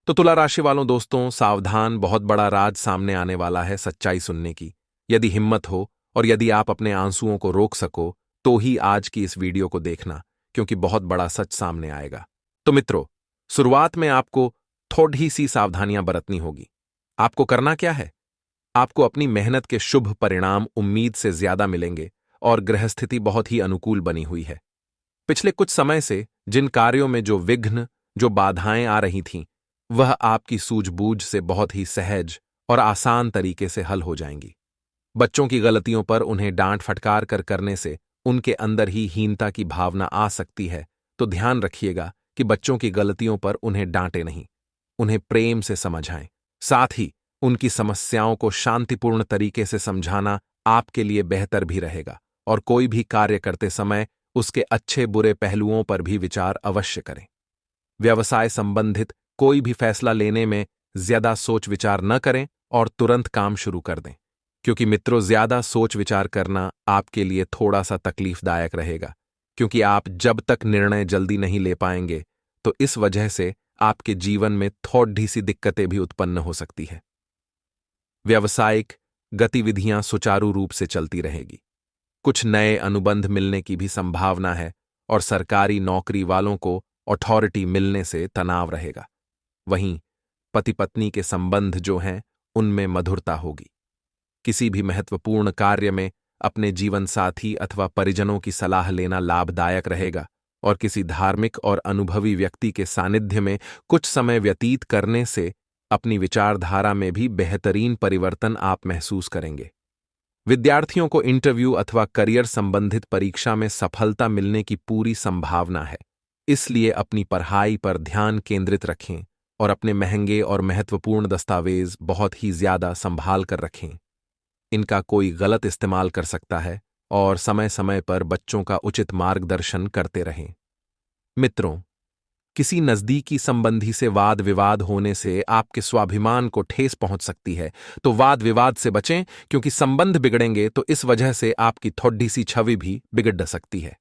तो तुला राशि वालों दोस्तों, सावधान, बहुत बड़ा राज सामने आने वाला है सच्चाई सुनने की। यदि हिम्मत हो और यदि आप अपने आंसुओं को रोक सको तो ही आज की इस वीडियो को देखना, क्योंकि बहुत बड़ा सच सामने आएगा। तो मित्रों, शुरुआत में आपको थोड़ी सी सावधानियां बरतनी होगी। आपको करना क्या है? आपको अपनी मेहनत के शुभ परिणाम उम्मीद से ज्यादा मिलेंगे और ग्रहस्थिति बहुत ही अनुकूल बनी हुई है। पिछले कुछ समय से जिन कार्यों में जो विघ्न, जो बाधाएं आ रही थीं, वह आपकी सूझबूझ से बहुत ही सहज और आसान तरीके से हल हो जाएंगी। बच्चों की गलतियों पर उन्हें डांट फटकार कर करने से उनके अंदर ही हीनता की भावना आ सकती है, तो ध्यान रखिएगा कि बच्चों की गलतियों पर उन्हें डांटे नहीं, उन्हें प्रेम से समझाएं। साथ ही उनकी समस्याओं को शांतिपूर्ण तरीके से समझाना आपके लिए बेहतर भी रहेगा। और कोई भी कार्य करते समय उसके अच्छे बुरे पहलुओं पर भी विचार अवश्य करें। व्यवसाय संबंधित कोई भी फैसला लेने में ज्यादा सोच विचार न करें और तुरंत काम शुरू कर दें, क्योंकि मित्रों, ज्यादा सोच विचार करना आपके लिए थोड़ा सा तकलीफदायक रहेगा, क्योंकि आप जब तक निर्णय जल्दी नहीं ले पाएंगे तो इस वजह से आपके जीवन में थोड़ी सी दिक्कतें भी उत्पन्न हो सकती है। व्यावसायिक गतिविधियां सुचारू रूप से चलती रहेगी। कुछ नए अनुबंध मिलने की भी संभावना है और सरकारी नौकरी वालों को अथॉरिटी मिलने से तनाव रहेगा। वहीं पति पत्नी के संबंध जो हैं, उनमें मधुरता होगी। किसी भी महत्वपूर्ण कार्य में अपने जीवन साथी अथवा परिजनों की सलाह लेना लाभदायक रहेगा और किसी धार्मिक और अनुभवी व्यक्ति के सानिध्य में कुछ समय व्यतीत करने से अपनी विचारधारा में भी बेहतरीन परिवर्तन आप महसूस करेंगे। विद्यार्थियों को इंटरव्यू अथवा करियर संबंधित परीक्षा में सफलता मिलने की पूरी संभावना है, इसलिए अपनी पढ़ाई पर ध्यान केंद्रित रखें और अपने महंगे और महत्वपूर्ण दस्तावेज बहुत ही ज्यादा संभाल कर रखें। इनका कोई गलत इस्तेमाल कर सकता है और समय समय पर बच्चों का उचित मार्गदर्शन करते रहें। मित्रों, किसी नजदीकी संबंधी से वाद विवाद होने से आपके स्वाभिमान को ठेस पहुंच सकती है, तो वाद विवाद से बचें, क्योंकि संबंध बिगड़ेंगे तो इस वजह से आपकी थोड़ी सी छवि भी बिगड़ सकती है।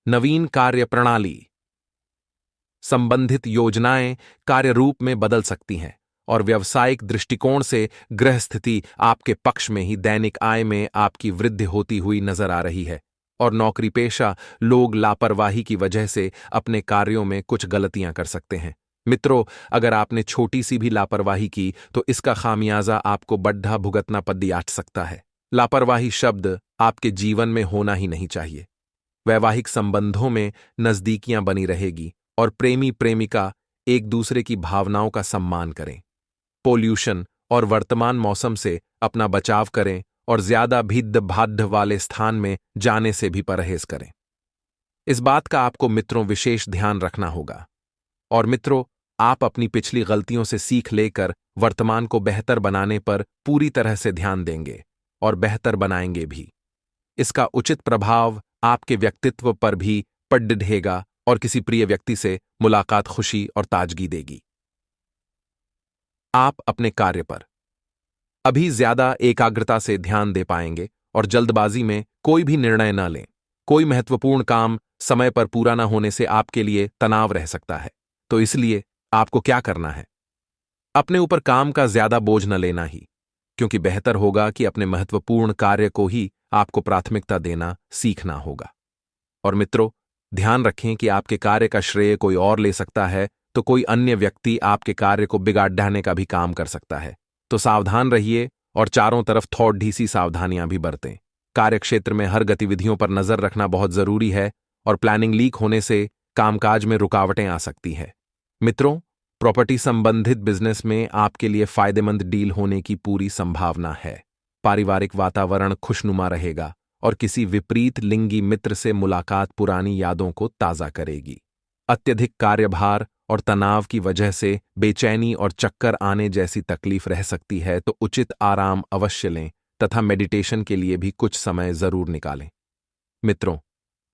नवीन कार्य प्रणाली संबंधित योजनाएं कार्य रूप में बदल सकती हैं और व्यावसायिक दृष्टिकोण से ग्रह स्थिति आपके पक्ष में ही दैनिक आय में आपकी वृद्धि होती हुई नजर आ रही है। और नौकरी पेशा लोग लापरवाही की वजह से अपने कार्यों में कुछ गलतियां कर सकते हैं। मित्रों, अगर आपने छोटी सी भी लापरवाही की तो इसका खामियाजा आपको बड्ढा भुगतना पड़ सकता है। लापरवाही शब्द आपके जीवन में होना ही नहीं चाहिए। वैवाहिक संबंधों में नजदीकियां बनी रहेगी और प्रेमी प्रेमिका एक दूसरे की भावनाओं का सम्मान करें। पोल्यूशन और वर्तमान मौसम से अपना बचाव करें और ज्यादा भिद्ध भाद्ध वाले स्थान में जाने से भी परहेज करें। इस बात का आपको मित्रों विशेष ध्यान रखना होगा। और मित्रों, आप अपनी पिछली गलतियों से सीख लेकर वर्तमान को बेहतर बनाने पर पूरी तरह से ध्यान देंगे और बेहतर बनाएंगे भी। इसका उचित प्रभाव आपके व्यक्तित्व पर भी पड़ेगा और किसी प्रिय व्यक्ति से मुलाकात खुशी और ताजगी देगी। आप अपने कार्य पर अभी ज्यादा एकाग्रता से ध्यान दे पाएंगे और जल्दबाजी में कोई भी निर्णय न लें। कोई महत्वपूर्ण काम समय पर पूरा न होने से आपके लिए तनाव रह सकता है, तो इसलिए आपको क्या करना है? अपने ऊपर काम का ज्यादा बोझ न लेना ही, क्योंकि बेहतर होगा कि अपने महत्वपूर्ण कार्य को ही आपको प्राथमिकता देना सीखना होगा। और मित्रों, ध्यान रखें कि आपके कार्य का श्रेय कोई और ले सकता है, तो कोई अन्य व्यक्ति आपके कार्य को बिगाड़ने का भी काम कर सकता है। तो सावधान रहिए और चारों तरफ थोड़ी सी सावधानियां भी बरतें। कार्यक्षेत्र में हर गतिविधियों पर नजर रखना बहुत जरूरी है और प्लानिंग लीक होने से कामकाज में रुकावटें आ सकती हैं। मित्रों, प्रॉपर्टी संबंधित बिजनेस में आपके लिए फायदेमंद डील होने की पूरी संभावना है। पारिवारिक वातावरण खुशनुमा रहेगा और किसी विपरीत लिंगी मित्र से मुलाकात पुरानी यादों को ताजा करेगी। अत्यधिक कार्यभार और तनाव की वजह से बेचैनी और चक्कर आने जैसी तकलीफ रह सकती है, तो उचित आराम अवश्य लें तथा मेडिटेशन के लिए भी कुछ समय जरूर निकालें। मित्रों,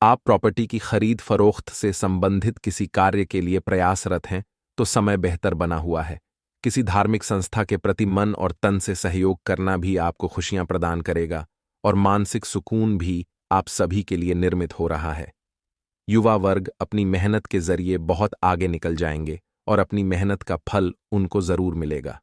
आप प्रॉपर्टी की खरीद फरोख्त से संबंधित किसी कार्य के लिए प्रयासरत हैं, तो समय बेहतर बना हुआ है। किसी धार्मिक संस्था के प्रति मन और तन से सहयोग करना भी आपको खुशियां प्रदान करेगा और मानसिक सुकून भी आप सभी के लिए निर्मित हो रहा है। युवा वर्ग अपनी मेहनत के जरिए बहुत आगे निकल जाएंगे और अपनी मेहनत का फल उनको जरूर मिलेगा।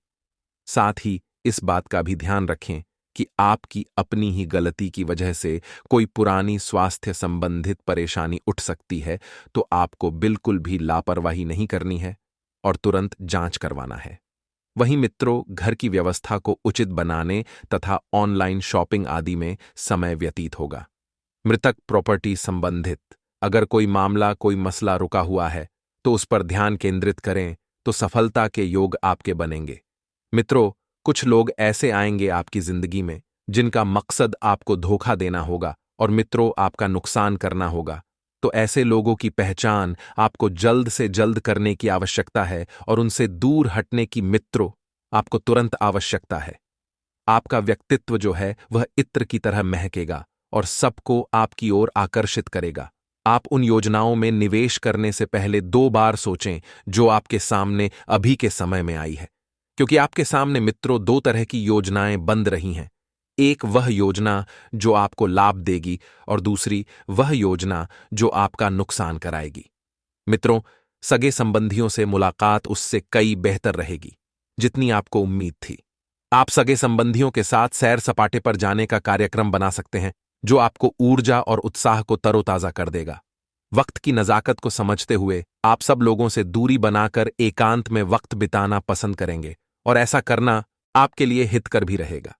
साथ ही इस बात का भी ध्यान रखें कि आपकी अपनी ही गलती की वजह से कोई पुरानी स्वास्थ्य संबंधित परेशानी उठ सकती है, तो आपको बिल्कुल भी लापरवाही नहीं करनी है और तुरंत जांच करवाना है। वहीं मित्रों, घर की व्यवस्था को उचित बनाने तथा ऑनलाइन शॉपिंग आदि में समय व्यतीत होगा। मृतक प्रॉपर्टी संबंधित अगर कोई मामला, कोई मसला रुका हुआ है, तो उस पर ध्यान केंद्रित करें तो सफलता के योग आपके बनेंगे। मित्रों, कुछ लोग ऐसे आएंगे आपकी जिंदगी में जिनका मकसद आपको धोखा देना होगा और मित्रों आपका नुकसान करना होगा। तो ऐसे लोगों की पहचान आपको जल्द से जल्द करने की आवश्यकता है और उनसे दूर हटने की मित्रों आपको तुरंत आवश्यकता है। आपका व्यक्तित्व जो है वह इत्र की तरह महकेगा और सबको आपकी ओर आकर्षित करेगा। आप उन योजनाओं में निवेश करने से पहले 2 बार सोचें जो आपके सामने अभी के समय में आई है, क्योंकि आपके सामने मित्रों 2 तरह की योजनाएं बंद रही हैं। एक वह योजना जो आपको लाभ देगी और दूसरी वह योजना जो आपका नुकसान कराएगी। मित्रों, सगे संबंधियों से मुलाकात उससे कई बेहतर रहेगी जितनी आपको उम्मीद थी। आप सगे संबंधियों के साथ सैर सपाटे पर जाने का कार्यक्रम बना सकते हैं जो आपको ऊर्जा और उत्साह को तरोताजा कर देगा। वक्त की नजाकत को समझते हुए आप सब लोगों से दूरी बनाकर एकांत में वक्त बिताना पसंद करेंगे और ऐसा करना आपके लिए हितकर भी रहेगा।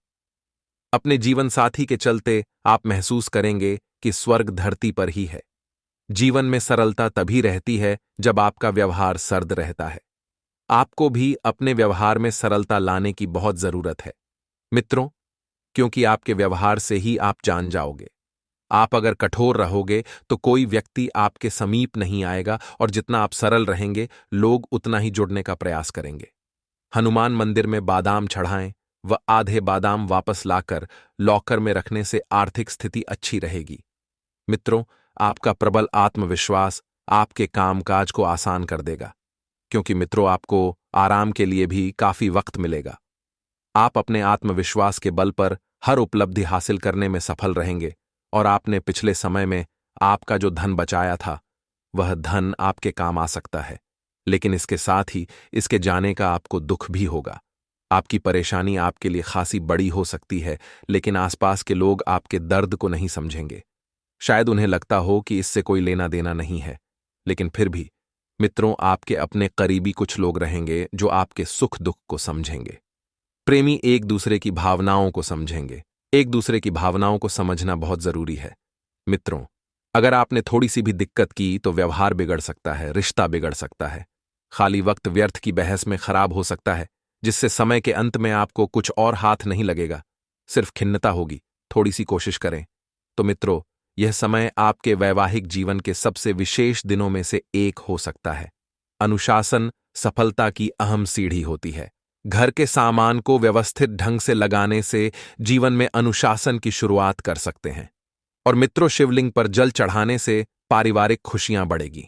अपने जीवन साथी के चलते आप महसूस करेंगे कि स्वर्ग धरती पर ही है। जीवन में सरलता तभी रहती है जब आपका व्यवहार सर्द रहता है। आपको भी अपने व्यवहार में सरलता लाने की बहुत जरूरत है मित्रों, क्योंकि आपके व्यवहार से ही आप जान जाओगे। आप अगर कठोर रहोगे तो कोई व्यक्ति आपके समीप नहीं आएगा और जितना आप सरल रहेंगे लोग उतना ही जुड़ने का प्रयास करेंगे। हनुमान मंदिर में बादाम चढ़ाएं व आधे बादाम वापस लाकर लॉकर में रखने से आर्थिक स्थिति अच्छी रहेगी। मित्रों, आपका प्रबल आत्मविश्वास आपके कामकाज को आसान कर देगा, क्योंकि मित्रों आपको आराम के लिए भी काफी वक्त मिलेगा। आप अपने आत्मविश्वास के बल पर हर उपलब्धि हासिल करने में सफल रहेंगे और आपने पिछले समय में आपका जो धन बचाया था वह धन आपके काम आ सकता है, लेकिन इसके साथ ही इसके जाने का आपको दुख भी होगा। आपकी परेशानी आपके लिए खासी बड़ी हो सकती है, लेकिन आसपास के लोग आपके दर्द को नहीं समझेंगे। शायद उन्हें लगता हो कि इससे कोई लेना देना नहीं है, लेकिन फिर भी मित्रों आपके अपने करीबी कुछ लोग रहेंगे जो आपके सुख दुख को समझेंगे। प्रेमी एक दूसरे की भावनाओं को समझेंगे। एक दूसरे की भावनाओं को समझना बहुत जरूरी है। मित्रों, अगर आपने थोड़ी सी भी दिक्कत की तो व्यवहार बिगड़ सकता है, रिश्ता बिगड़ सकता है। खाली वक्त व्यर्थ की बहस में खराब हो सकता है, जिससे समय के अंत में आपको कुछ और हाथ नहीं लगेगा, सिर्फ खिन्नता होगी। थोड़ी सी कोशिश करें। तो मित्रों, यह समय आपके वैवाहिक जीवन के सबसे विशेष दिनों में से एक हो सकता है। अनुशासन सफलता की अहम सीढ़ी होती है। घर के सामान को व्यवस्थित ढंग से लगाने से जीवन में अनुशासन की शुरुआत कर सकते हैं। और मित्रों, शिवलिंग पर जल चढ़ाने से पारिवारिक खुशियां बढ़ेगी।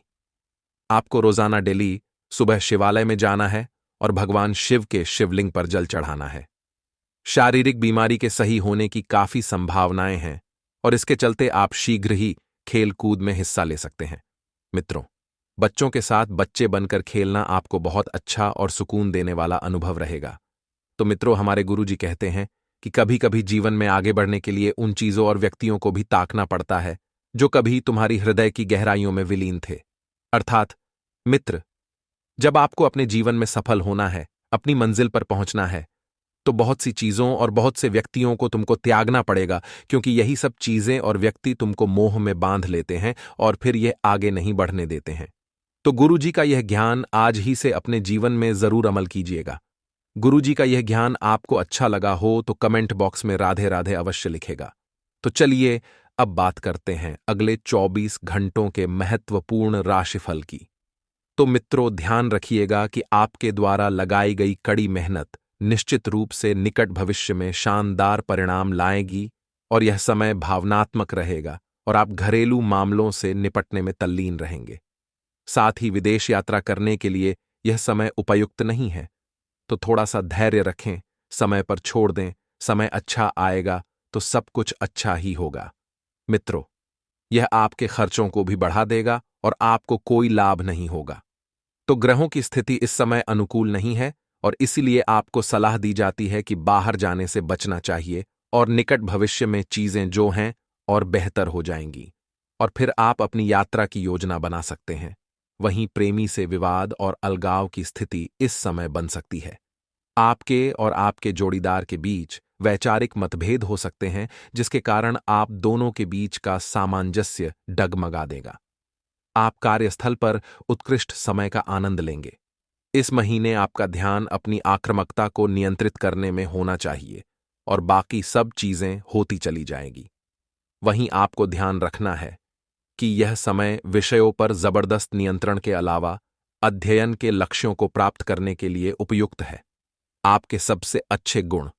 आपको रोजाना डेली सुबह शिवालय में जाना है और भगवान शिव के शिवलिंग पर जल चढ़ाना है। शारीरिक बीमारी के सही होने की काफी संभावनाएं हैं और इसके चलते आप शीघ्र ही खेल कूद में हिस्सा ले सकते हैं। मित्रों, बच्चों के साथ बच्चे बनकर खेलना आपको बहुत अच्छा और सुकून देने वाला अनुभव रहेगा। तो मित्रों, हमारे गुरुजी कहते हैं कि कभी कभी जीवन में आगे बढ़ने के लिए उन चीजों और व्यक्तियों को भी ताकना पड़ता है जो कभी तुम्हारी हृदय की गहराइयों में विलीन थे। अर्थात मित्र, जब आपको अपने जीवन में सफल होना है, अपनी मंजिल पर पहुंचना है, तो बहुत सी चीजों और बहुत से व्यक्तियों को तुमको त्यागना पड़ेगा, क्योंकि यही सब चीजें और व्यक्ति तुमको मोह में बांध लेते हैं और फिर यह आगे नहीं बढ़ने देते हैं। तो गुरुजी का यह ज्ञान आज ही से अपने जीवन में जरूर अमल कीजिएगा। गुरुजी का यह ज्ञान आपको अच्छा लगा हो तो कमेंट बॉक्स में राधे राधे अवश्य लिखेगा। तो चलिए अब बात करते हैं अगले 24 घंटों के महत्वपूर्ण राशिफल की। तो मित्रों, ध्यान रखिएगा कि आपके द्वारा लगाई गई कड़ी मेहनत निश्चित रूप से निकट भविष्य में शानदार परिणाम लाएगी और यह समय भावनात्मक रहेगा और आप घरेलू मामलों से निपटने में तल्लीन रहेंगे। साथ ही विदेश यात्रा करने के लिए यह समय उपयुक्त नहीं है, तो थोड़ा सा धैर्य रखें, समय पर छोड़ दें। समय अच्छा आएगा तो सब कुछ अच्छा ही होगा। मित्रों, यह आपके खर्चों को भी बढ़ा देगा और आपको कोई लाभ नहीं होगा। तो ग्रहों की स्थिति इस समय अनुकूल नहीं है और इसीलिए आपको सलाह दी जाती है कि बाहर जाने से बचना चाहिए और निकट भविष्य में चीजें जो हैं और बेहतर हो जाएंगी और फिर आप अपनी यात्रा की योजना बना सकते हैं। वहीं प्रेमी से विवाद और अलगाव की स्थिति इस समय बन सकती है। आपके और आपके जोड़ीदार के बीच वैचारिक मतभेद हो सकते हैं जिसके कारण आप दोनों के बीच का सामंजस्य डगमगा देगा। आप कार्यस्थल पर उत्कृष्ट समय का आनंद लेंगे। इस महीने आपका ध्यान अपनी आक्रामकता को नियंत्रित करने में होना चाहिए और बाकी सब चीजें होती चली जाएगी। वहीं आपको ध्यान रखना है कि यह समय विषयों पर जबरदस्त नियंत्रण के अलावा अध्ययन के लक्ष्यों को प्राप्त करने के लिए उपयुक्त है। आपके सबसे अच्छे गुण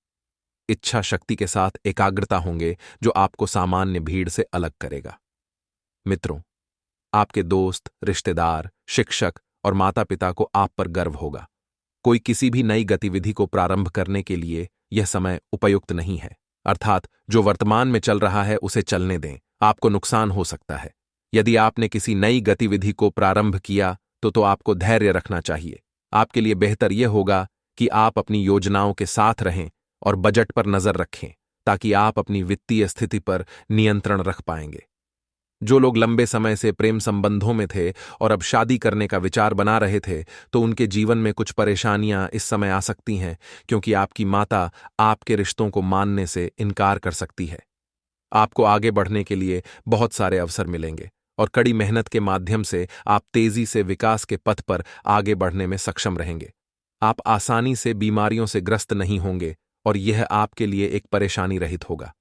इच्छा शक्ति के साथ एकाग्रता होंगे जो आपको सामान्य भीड़ से अलग करेगा। मित्रों, आपके दोस्त, रिश्तेदार, शिक्षक और माता पिता को आप पर गर्व होगा। कोई किसी भी नई गतिविधि को प्रारंभ करने के लिए यह समय उपयुक्त नहीं है, अर्थात जो वर्तमान में चल रहा है उसे चलने दें, आपको नुकसान हो सकता है। यदि आपने किसी नई गतिविधि को प्रारंभ किया तो आपको धैर्य रखना चाहिए। आपके लिए बेहतर यह होगा कि आप अपनी योजनाओं के साथ रहें और बजट पर नजर रखें ताकि आप अपनी वित्तीय स्थिति पर नियंत्रण रख पाएंगे। जो लोग लंबे समय से प्रेम संबंधों में थे और अब शादी करने का विचार बना रहे थे तो उनके जीवन में कुछ परेशानियां इस समय आ सकती हैं क्योंकि आपकी माता आपके रिश्तों को मानने से इनकार कर सकती है। आपको आगे बढ़ने के लिए बहुत सारे अवसर मिलेंगे और कड़ी मेहनत के माध्यम से आप तेजी से विकास के पथ पर आगे बढ़ने में सक्षम रहेंगे। आप आसानी से बीमारियों से ग्रस्त नहीं होंगे और यह आपके लिए एक परेशानी रहित होगा।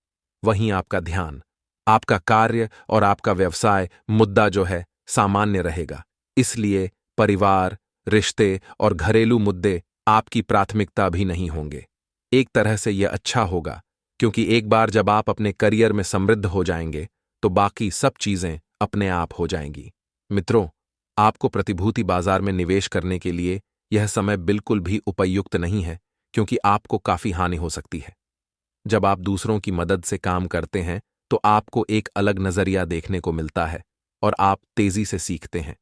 वहीं आपका ध्यान, आपका कार्य और आपका व्यवसाय मुद्दा जो है सामान्य रहेगा, इसलिए परिवार, रिश्ते और घरेलू मुद्दे आपकी प्राथमिकता भी नहीं होंगे। एक तरह से यह अच्छा होगा क्योंकि एक बार जब आप अपने करियर में समृद्ध हो जाएंगे तो बाकी सब चीजें अपने आप हो जाएंगी। मित्रों, आपको प्रतिभूति बाजार में निवेश करने के लिए यह समय बिल्कुल भी उपयुक्त नहीं है क्योंकि आपको काफी हानि हो सकती है। जब आप दूसरों की मदद से काम करते हैं तो आपको एक अलग नजरिया देखने को मिलता है और आप तेजी से सीखते हैं।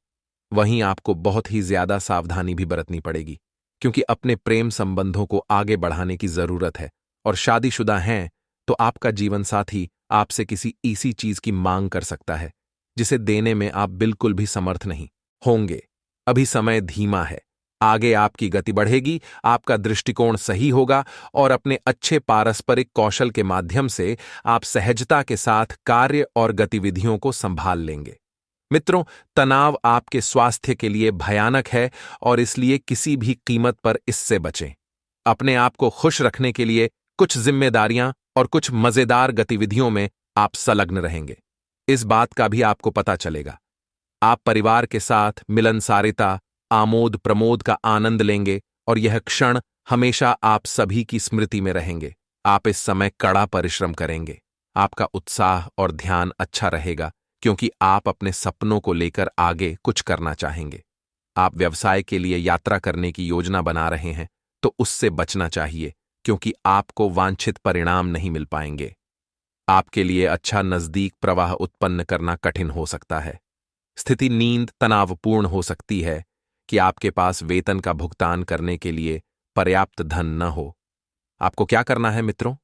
वहीं आपको बहुत ही ज्यादा सावधानी भी बरतनी पड़ेगी क्योंकि अपने प्रेम संबंधों को आगे बढ़ाने की जरूरत है और शादीशुदा हैं तो आपका जीवन साथी आपसे किसी ऐसी चीज की मांग कर सकता है जिसे देने में आप बिल्कुल भी समर्थ नहीं होंगे। अभी समय धीमा है, आगे आपकी गति बढ़ेगी, आपका दृष्टिकोण सही होगा और अपने अच्छे पारस्परिक कौशल के माध्यम से आप सहजता के साथ कार्य और गतिविधियों को संभाल लेंगे। मित्रों, तनाव आपके स्वास्थ्य के लिए भयानक है और इसलिए किसी भी कीमत पर इससे बचें। अपने आप को खुश रखने के लिए कुछ जिम्मेदारियां और कुछ मजेदार गतिविधियों में आप संलग्न रहेंगे। इस बात का भी आपको पता चलेगा। आप परिवार के साथ मिलनसारिता, आमोद प्रमोद का आनंद लेंगे और यह क्षण हमेशा आप सभी की स्मृति में रहेंगे। आप इस समय कड़ा परिश्रम करेंगे। आपका उत्साह और ध्यान अच्छा रहेगा क्योंकि आप अपने सपनों को लेकर आगे कुछ करना चाहेंगे। आप व्यवसाय के लिए यात्रा करने की योजना बना रहे हैं तो उससे बचना चाहिए क्योंकि आपको वांछित परिणाम नहीं मिल पाएंगे। आपके लिए अच्छा नजदीक प्रवाह उत्पन्न करना कठिन हो सकता है। स्थिति नींद तनावपूर्ण हो सकती है कि आपके पास वेतन का भुगतान करने के लिए पर्याप्त धन न हो। आपको क्या करना है मित्रों?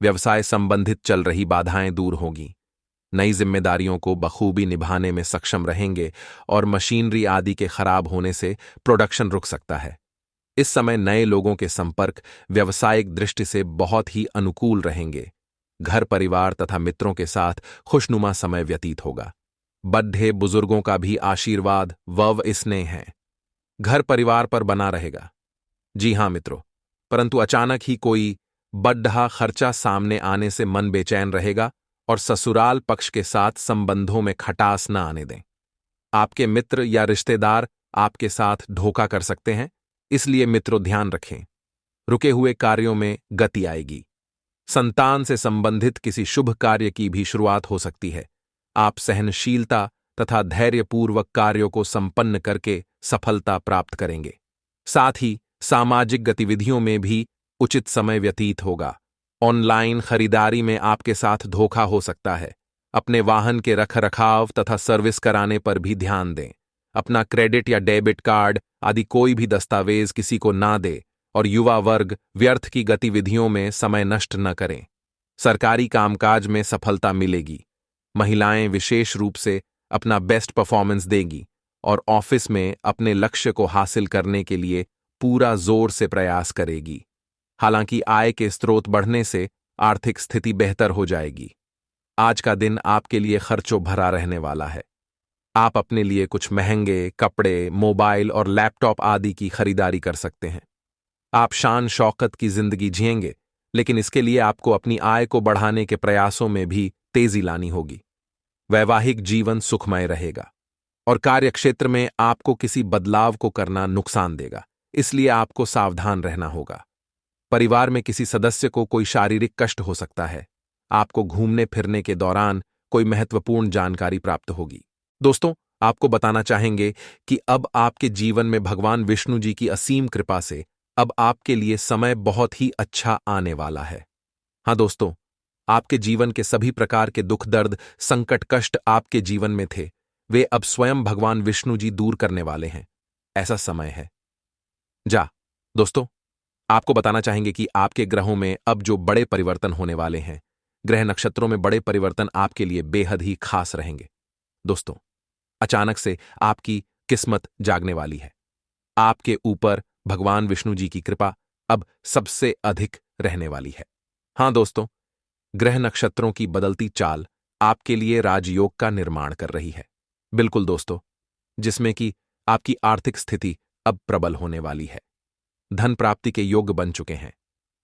व्यवसाय संबंधित चल रही बाधाएं दूर होंगी, नई जिम्मेदारियों को बखूबी निभाने में सक्षम रहेंगे और मशीनरी आदि के खराब होने से प्रोडक्शन रुक सकता है। इस समय नए लोगों के संपर्क व्यावसायिक दृष्टि से बहुत ही अनुकूल रहेंगे। घर परिवार तथा मित्रों के साथ खुशनुमा समय व्यतीत होगा। बड्ढे बुजुर्गों का भी आशीर्वाद व स्नेह है घर परिवार पर बना रहेगा। जी हां मित्रों, परंतु अचानक ही कोई बड्ढा खर्चा सामने आने से मन बेचैन रहेगा और ससुराल पक्ष के साथ संबंधों में खटास न आने दें। आपके मित्र या रिश्तेदार आपके साथ धोखा कर सकते हैं, इसलिए मित्रों ध्यान रखें। रुके हुए कार्यों में गति आएगी। संतान से संबंधित किसी शुभ कार्य की भी शुरुआत हो सकती है। आप सहनशीलता तथा धैर्यपूर्वक कार्यों को संपन्न करके सफलता प्राप्त करेंगे। साथ ही सामाजिक गतिविधियों में भी उचित समय व्यतीत होगा। ऑनलाइन खरीदारी में आपके साथ धोखा हो सकता है। अपने वाहन के रखरखाव तथा सर्विस कराने पर भी ध्यान दें। अपना क्रेडिट या डेबिट कार्ड आदि कोई भी दस्तावेज किसी को ना दे और युवा वर्ग व्यर्थ की गतिविधियों में समय नष्ट न करें। सरकारी कामकाज में सफलता मिलेगी। महिलाएं विशेष रूप से अपना बेस्ट परफॉर्मेंस देगी और ऑफिस में अपने लक्ष्य को हासिल करने के लिए पूरा जोर से प्रयास करेगी। हालांकि आय के स्रोत बढ़ने से आर्थिक स्थिति बेहतर हो जाएगी। आज का दिन आपके लिए खर्चों भरा रहने वाला है। आप अपने लिए कुछ महंगे कपड़े, मोबाइल और लैपटॉप आदि की खरीदारी कर सकते हैं। आप शान शौकत की जिंदगी जिएंगे, लेकिन इसके लिए आपको अपनी आय को बढ़ाने के प्रयासों में भी तेजी लानी होगी। वैवाहिक जीवन सुखमय रहेगा और कार्यक्षेत्र में आपको किसी बदलाव को करना नुकसान देगा, इसलिए आपको सावधान रहना होगा। परिवार में किसी सदस्य को कोई शारीरिक कष्ट हो सकता है। आपको घूमने फिरने के दौरान कोई महत्वपूर्ण जानकारी प्राप्त होगी। दोस्तों, आपको बताना चाहेंगे कि अब आपके जीवन में भगवान विष्णु जी की असीम कृपा से अब आपके लिए समय बहुत ही अच्छा आने वाला है। हाँ दोस्तों, आपके जीवन के सभी प्रकार के दुख दर्द संकट कष्ट आपके जीवन में थे, वे अब स्वयं भगवान विष्णु जी दूर करने वाले हैं। ऐसा समय है। दोस्तों, आपको बताना चाहेंगे कि आपके ग्रहों में अब जो बड़े परिवर्तन होने वाले हैं, ग्रह नक्षत्रों में बड़े परिवर्तन आपके लिए बेहद ही खास रहेंगे। दोस्तों, अचानक से आपकी किस्मत जागने वाली है। आपके ऊपर भगवान विष्णु जी की कृपा अब सबसे अधिक रहने वाली है। हाँ दोस्तों, ग्रह नक्षत्रों की बदलती चाल आपके लिए राजयोग का निर्माण कर रही है। बिल्कुल दोस्तों, जिसमें कि आपकी आर्थिक स्थिति अब प्रबल होने वाली है। धन प्राप्ति के योग्य बन चुके हैं।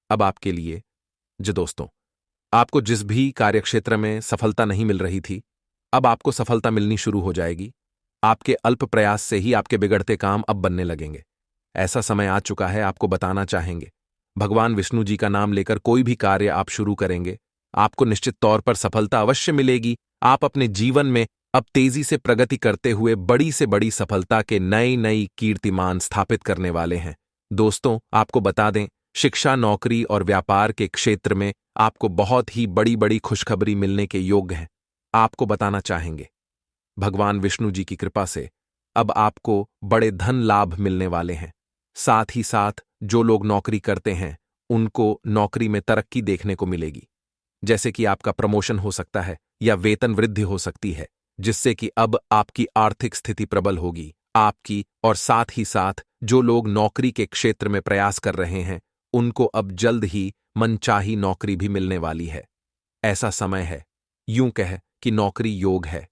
अब आपके लिए दोस्तों, आपको जिस भी कार्यक्षेत्र में सफलता नहीं मिल रही थी, अब आपको सफलता मिलनी शुरू हो जाएगी। आपके अल्प प्रयास से ही आपके बिगड़ते काम अब बनने लगेंगे। ऐसा समय आ चुका है। आपको बताना चाहेंगे, भगवान विष्णु जी का नाम लेकर कोई भी कार्य आप शुरू करेंगे, आपको निश्चित तौर पर सफलता अवश्य मिलेगी। आप अपने जीवन में अब तेजी से प्रगति करते हुए बड़ी से बड़ी सफलता के नई कीर्तिमान स्थापित करने वाले हैं। दोस्तों, आपको बता दें, शिक्षा, नौकरी और व्यापार के क्षेत्र में आपको बहुत ही बड़ी खुशखबरी मिलने के योग्य हैं। आपको बताना चाहेंगे, भगवान विष्णु जी की कृपा से अब आपको बड़े धन लाभ मिलने वाले हैं। साथ ही साथ जो लोग नौकरी करते हैं, उनको नौकरी में तरक्की देखने को मिलेगी। जैसे कि आपका प्रमोशन हो सकता है या वेतन वृद्धि हो सकती है, जिससे कि अब आपकी आर्थिक स्थिति प्रबल होगी आपकी। और साथ ही साथ जो लोग नौकरी के क्षेत्र में प्रयास कर रहे हैं, उनको अब जल्द ही मनचाही नौकरी भी मिलने वाली है। ऐसा समय है, यूं कह कि नौकरी योग है।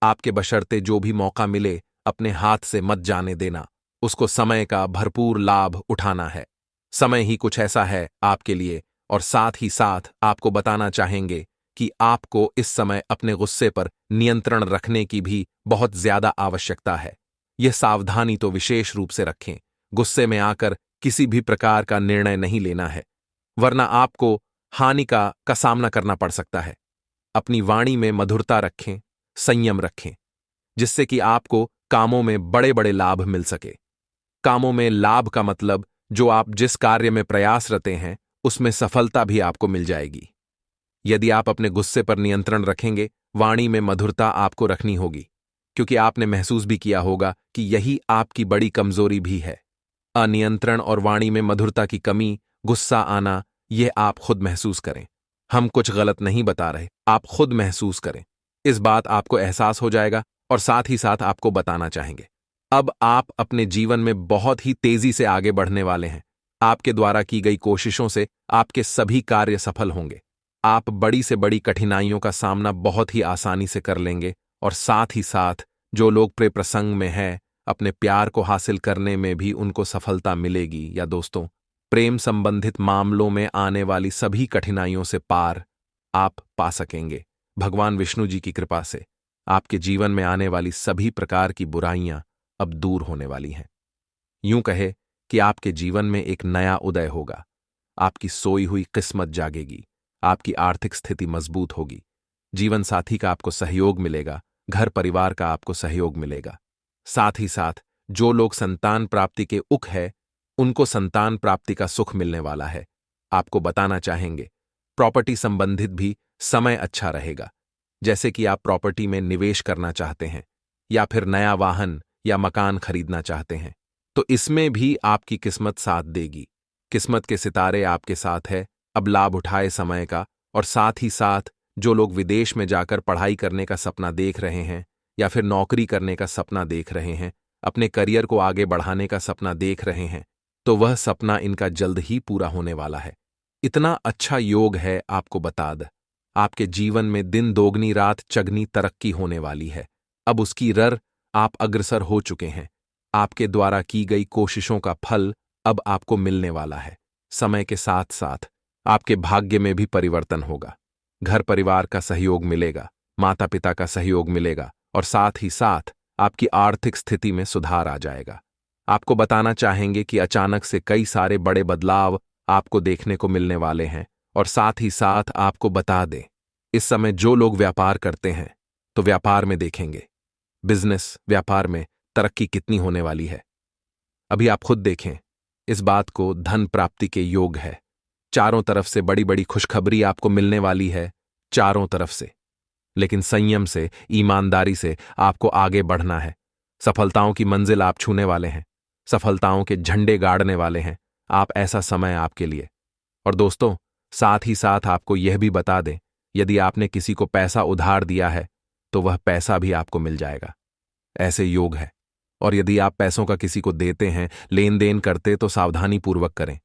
आपके बशर्ते जो भी मौका मिले, अपने हाथ से मत जाने देना। उसको समय का भरपूर लाभ उठाना है। समय ही कुछ ऐसा है आपके लिए। और साथ ही साथ आपको बताना चाहेंगे कि आपको इस समय अपने गुस्से पर नियंत्रण रखने की भी बहुत ज्यादा आवश्यकता है। यह सावधानी तो विशेष रूप से रखें। गुस्से में आकर किसी भी प्रकार का निर्णय नहीं लेना है, वरना आपको हानि का सामना करना पड़ सकता है। अपनी वाणी में मधुरता रखें, संयम रखें, जिससे कि आपको कामों में बड़े लाभ मिल सके। कामों में लाभ का मतलब, जो आप जिस कार्य में प्रयासरत हैं, उसमें सफलता भी आपको मिल जाएगी। यदि आप अपने गुस्से पर नियंत्रण रखेंगे, वाणी में मधुरता आपको रखनी होगी, क्योंकि आपने महसूस भी किया होगा कि यही आपकी बड़ी कमजोरी भी है। अनियंत्रण और वाणी में मधुरता की कमी, गुस्सा आना, यह आप खुद महसूस करें। हम कुछ गलत नहीं बता रहे, आप खुद महसूस करें। इस बात आपको एहसास हो जाएगा। और साथ ही साथ आपको बताना चाहेंगे, अब आप अपने जीवन में बहुत ही तेजी से आगे बढ़ने वाले हैं। आपके द्वारा की गई कोशिशों से आपके सभी कार्य सफल होंगे। आप बड़ी से बड़ी कठिनाइयों का सामना बहुत ही आसानी से कर लेंगे। और साथ ही साथ जो लोग प्रेम प्रसंग में हैं, अपने प्यार को हासिल करने में भी उनको सफलता मिलेगी। या दोस्तों, प्रेम संबंधित मामलों में आने वाली सभी कठिनाइयों से पार आप पा सकेंगे। भगवान विष्णु जी की कृपा से आपके जीवन में आने वाली सभी प्रकार की बुराइयां अब दूर होने वाली हैं। यूं कहे कि आपके जीवन में एक नया उदय होगा। आपकी सोई हुई किस्मत जागेगी। आपकी आर्थिक स्थिति मजबूत होगी। जीवन साथी का आपको सहयोग मिलेगा। घर परिवार का आपको सहयोग मिलेगा। साथ ही साथ जो लोग संतान प्राप्ति के उक है, उनको संतान प्राप्ति का सुख मिलने वाला है। आपको बताना चाहेंगे, प्रॉपर्टी संबंधित भी समय अच्छा रहेगा। जैसे कि आप प्रॉपर्टी में निवेश करना चाहते हैं, या फिर नया वाहन या मकान खरीदना चाहते हैं तो इसमें भी आपकी किस्मत साथ देगी। किस्मत के सितारे आपके साथ है। अब लाभ उठाए समय का। और साथ ही साथ जो लोग विदेश में जाकर पढ़ाई करने का सपना देख रहे हैं या फिर नौकरी करने का सपना देख रहे हैं, अपने करियर को आगे बढ़ाने का सपना देख रहे हैं, तो वह सपना इनका जल्द ही पूरा होने वाला है। इतना अच्छा योग है, आपको बता द आपके जीवन में दिन दोगुनी रात चगनी तरक्की होने वाली है। अब उसकी रर आप अग्रसर हो चुके हैं। आपके द्वारा की गई कोशिशों का फल अब आपको मिलने वाला है। समय के साथ साथ आपके भाग्य में भी परिवर्तन होगा। घर परिवार का सहयोग मिलेगा, माता पिता का सहयोग मिलेगा और साथ ही साथ आपकी आर्थिक स्थिति में सुधार आ जाएगा। आपको बताना चाहेंगे कि अचानक से कई सारे बड़े बदलाव आपको देखने को मिलने वाले हैं। और साथ ही साथ आपको बता दें, इस समय जो लोग व्यापार करते हैं तो व्यापार में देखेंगे बिजनेस व्यापार में तरक्की कितनी होने वाली है। अभी आप खुद देखें, इस बात को धन प्राप्ति के योग है। चारों तरफ से बड़ी बड़ी खुशखबरी आपको मिलने वाली है, चारों तरफ से। लेकिन संयम से, ईमानदारी से आपको आगे बढ़ना है। सफलताओं की मंजिल आप छूने वाले हैं, सफलताओं के झंडे गाड़ने वाले हैं। आप ऐसा समय आपके लिए। और दोस्तों, साथ ही साथ आपको यह भी बता दें, यदि आपने किसी को पैसा उधार दिया है तो वह पैसा भी आपको मिल जाएगा। ऐसे योग है। और यदि आप पैसों का किसी को देते हैं, लेन देन करते, तो सावधानी पूर्वक करें।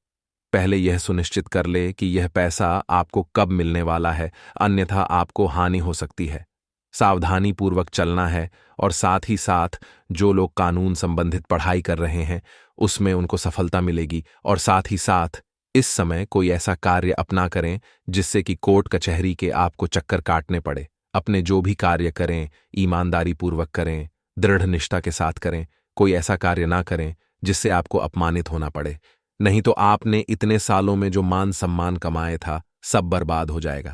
पहले यह सुनिश्चित कर ले कि यह पैसा आपको कब मिलने वाला है, अन्यथा आपको हानि हो सकती है। सावधानी पूर्वक चलना है। और साथ ही साथ जो लोग कानून संबंधित पढ़ाई कर रहे हैं उसमें उनको सफलता मिलेगी। और साथ ही साथ इस समय कोई ऐसा कार्य अपना करें जिससे कि कोर्ट कचहरी के आपको चक्कर काटने पड़े। अपने जो भी कार्य करें ईमानदारी पूर्वक करें, दृढ़ निष्ठा के साथ करें। कोई ऐसा कार्य ना करें जिससे आपको अपमानित होना पड़े, नहीं तो आपने इतने सालों में जो मान सम्मान कमाए था सब बर्बाद हो जाएगा।